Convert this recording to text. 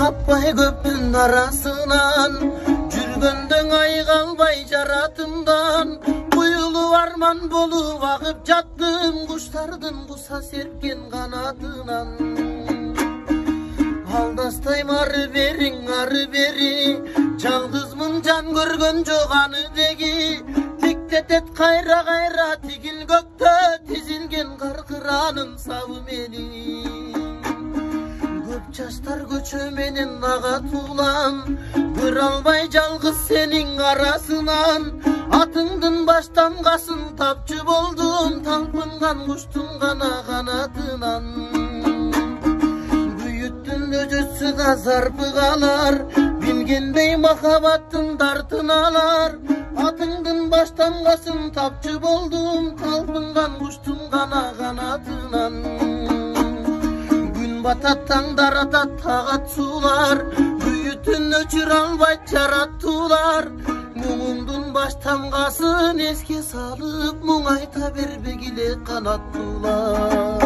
таппай көптүн арасынан жүргөндөн айгалбай жаратымдан буюлуп арман болуп агып жаттым куштардын куса серпкен канатынан алдастайм ары бери жалгызмын жан көргөн жок аны деги тиктетет кайра тигил көктө тизилген каркыранын сабы менин көп жаштар көчө менен агат улам көрө албай жалгыз сенин арасынан атыңдын баштангасын тапчы болдум талпынган куштун гана канатынан күйүттүн өжөсү да зарпы калар билгендей махабаттын дартын алар атыңдын баштангасын тапчы болдум талпынган куштун гана канатынан күн батат таңдар атат тагат суулар күйүтүн өчүрө албайт жараттуулар муңуңдун баштангасын эске салып муң айта бербегиле канаттуулар